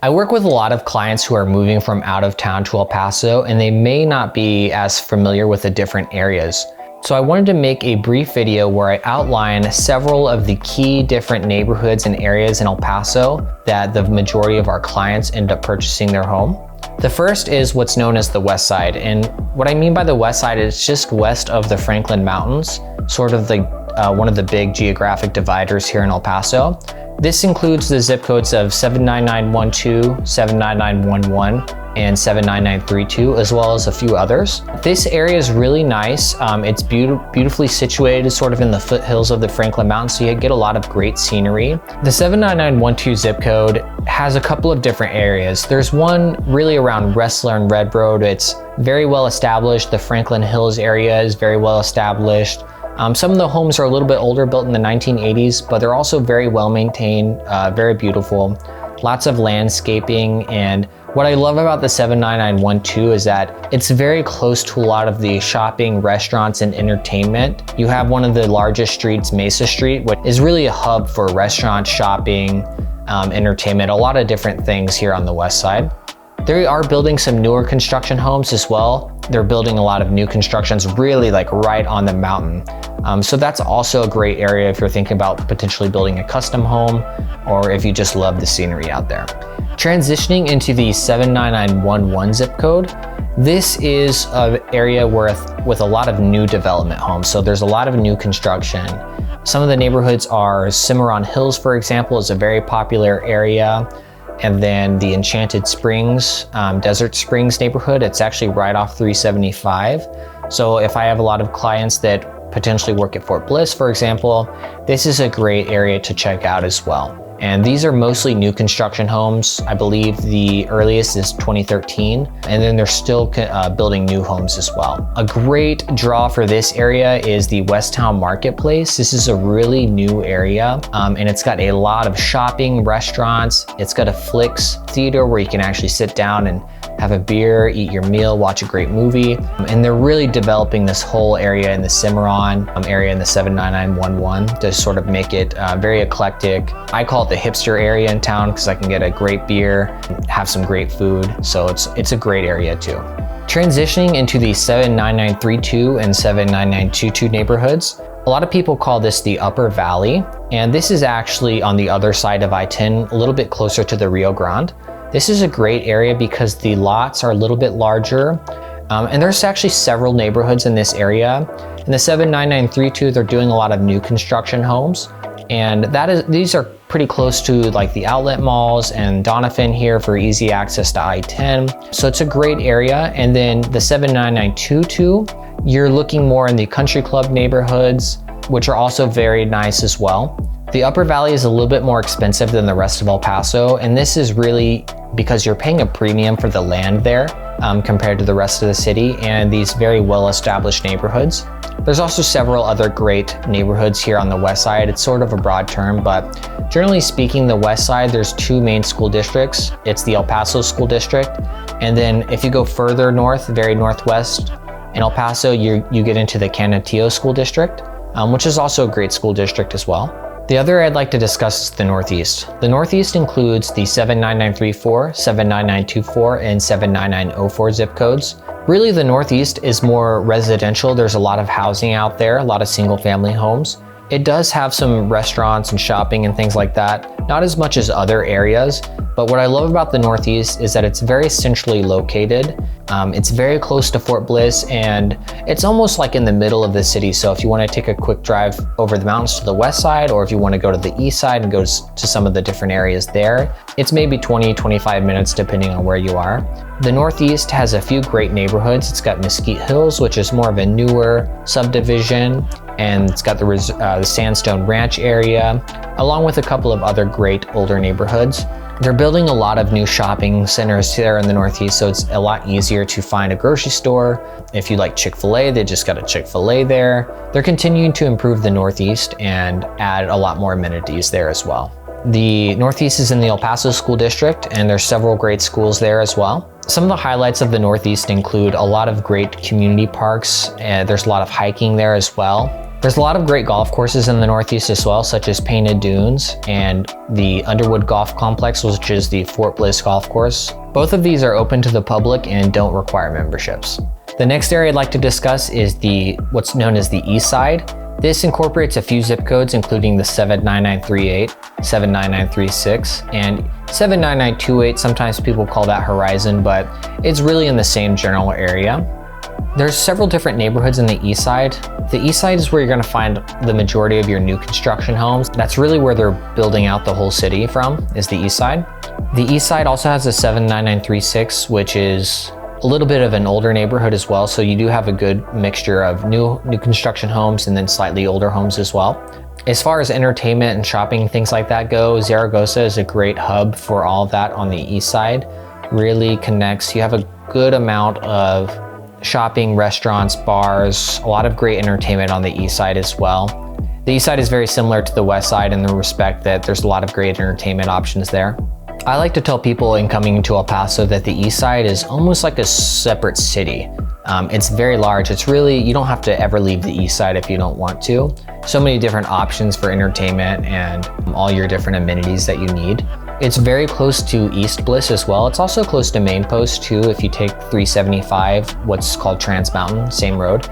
I work with a lot of clients who are moving from out of town to El Paso, and they may not be as familiar with the different areas. So I wanted to make a brief video where I outline several of the key different neighborhoods and areas in El Paso that the majority of our clients end up purchasing their home. The first is what's known as the West Side. And what I mean by the West Side is just west of the Franklin Mountains, sort of the one of the big geographic dividers here in El Paso. This includes the zip codes of 79912, 79911, and 79932, as well as a few others. This area is really nice. It's beautifully situated sort of in the foothills of the Franklin Mountains, so you get a lot of great scenery. The 79912 zip code has a couple of different areas. There's one really around Wrestler and Red Road. It's very well established. The Franklin Hills area is very well established. Some of the homes are a little bit older, built in the 1980s, but they're also very well maintained, very beautiful, lots of landscaping. And what I love about the 79912 is that it's very close to a lot of the shopping, restaurants, and entertainment. You have one of the largest streets, Mesa Street, which is really a hub for restaurants, shopping, entertainment, a lot of different things here on the west side. They are building some newer construction homes as well. They're building a lot of new constructions really like right on the mountain. So that's also a great area if you're thinking about potentially building a custom home or if you just love the scenery out there. Transitioning into the 79911 zip code, this is an area with a lot of new development homes. So there's a lot of new construction. Some of the neighborhoods are Cimarron Hills, for example, is a very popular area. And then the Enchanted Springs, Desert Springs neighborhood, it's actually right off 375. So if I have a lot of clients that potentially work at Fort Bliss, for example, this is a great area to check out as well. And these are mostly new construction homes. I believe the earliest is 2013, and then they're still building new homes as well. A great draw for this area is the Westtown Marketplace. This is a really new area, and it's got a lot of shopping, restaurants. It's got a Flicks theater where you can actually sit down and have a beer, eat your meal, watch a great movie. And they're really developing this whole area in the Cimarron area in the 79911 to sort of make it very eclectic. I call it the hipster area in town because I can get a great beer, have some great food. So it's a great area too. Transitioning into the 79932 and 79922 neighborhoods, a lot of people call this the Upper Valley. And this is actually on the other side of I-10, a little bit closer to the Rio Grande. This is a great area because the lots are a little bit larger. And there's actually several neighborhoods in this area. In the 79932, they're doing a lot of new construction homes. And these are pretty close to like the outlet malls and Doniphan here for easy access to I-10. So it's a great area. And then the 79922, you're looking more in the country club neighborhoods, which are also very nice as well. The Upper Valley is a little bit more expensive than the rest of El Paso, and this is really because you're paying a premium for the land there compared to the rest of the city and these very well-established neighborhoods. There's also several other great neighborhoods here on the west side. It's sort of a broad term, but generally speaking, the west side, there's two main school districts. It's the El Paso School District, and then if you go further north, very northwest in El Paso, you get into the Canutillo School District, which is also a great school district as well. The other I'd like to discuss is the Northeast. The Northeast includes the 79934, 79924, and 79904 zip codes. Really, the Northeast is more residential. There's a lot of housing out there, a lot of single family homes. It does have some restaurants and shopping and things like that, not as much as other areas. But what I love about the Northeast is that it's very centrally located. It's very close to Fort Bliss, and it's almost like in the middle of the city. So if you want to take a quick drive over the mountains to the west side, or if you want to go to the east side and go to some of the different areas there, it's maybe 20-25 minutes depending on where you are. The Northeast has a few great neighborhoods. It's got Mesquite Hills, which is more of a newer subdivision, and it's got the Sandstone Ranch area, along with a couple of other great older neighborhoods. They're building a lot of new shopping centers there in the Northeast, so it's a lot easier to find a grocery store. If you like Chick-fil-A, they just got a Chick-fil-A there. They're continuing to improve the Northeast and add a lot more amenities there as well. The Northeast is in the El Paso School District, and there's several great schools there as well. Some of the highlights of the Northeast include a lot of great community parks, and there's a lot of hiking there as well. There's a lot of great golf courses in the Northeast as well, such as Painted Dunes and the Underwood Golf Complex, which is the Fort Bliss Golf Course. Both of these are open to the public and don't require memberships. The next area I'd like to discuss is what's known as the East Side. This incorporates a few zip codes, including the 79938, 79936, and 79928. Sometimes people call that Horizon, but it's really in the same general area. There's several different neighborhoods in the East Side. The East Side is where you're going to find the majority of your new construction homes. That's really where they're building out the whole city from, is the East Side. The East Side also has a 79936, which is a little bit of an older neighborhood as well. So you do have a good mixture of new construction homes and then slightly older homes as well. As far as entertainment and shopping, things like that go, Zaragoza is a great hub for all of that on the East Side. Really connects. You have a good amount of shopping, restaurants, bars, a lot of great entertainment on the East Side as well. The East Side is very similar to the West Side in the respect that there's a lot of great entertainment options there. I like to tell people in coming into El Paso that the East Side is almost like a separate city. It's very large. It's really, you don't have to ever leave the East Side if you don't want to. So many different options for entertainment and all your different amenities that you need. It's very close to East Bliss as well. It's also close to Main Post too, if you take 375, what's called Trans Mountain, same road.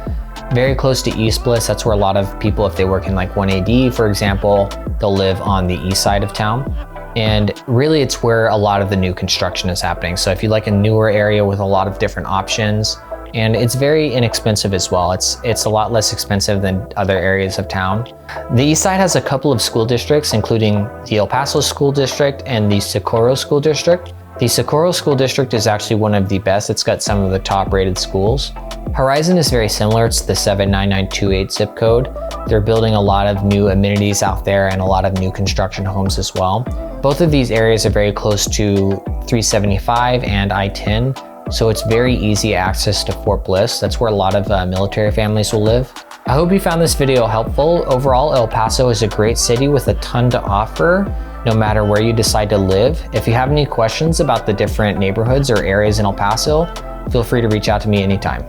Very close to East Bliss. That's where a lot of people, if they work in like 1AD, for example, they'll live on the east side of town. And really it's where a lot of the new construction is happening. So if you like a newer area with a lot of different options, and it's very inexpensive as well. It's a lot less expensive than other areas of town. The East Side has a couple of school districts, including the El Paso School District and the Socorro School District. The Socorro School District is actually one of the best. It's got some of the top rated schools. Horizon is very similar. It's the 79928 zip code. They're building a lot of new amenities out there and a lot of new construction homes as well. Both of these areas are very close to 375 and I-10. So it's very easy access to Fort Bliss. That's where a lot of military families will live. I hope you found this video helpful. Overall, El Paso is a great city with a ton to offer, no matter where you decide to live. If you have any questions about the different neighborhoods or areas in El Paso, feel free to reach out to me anytime.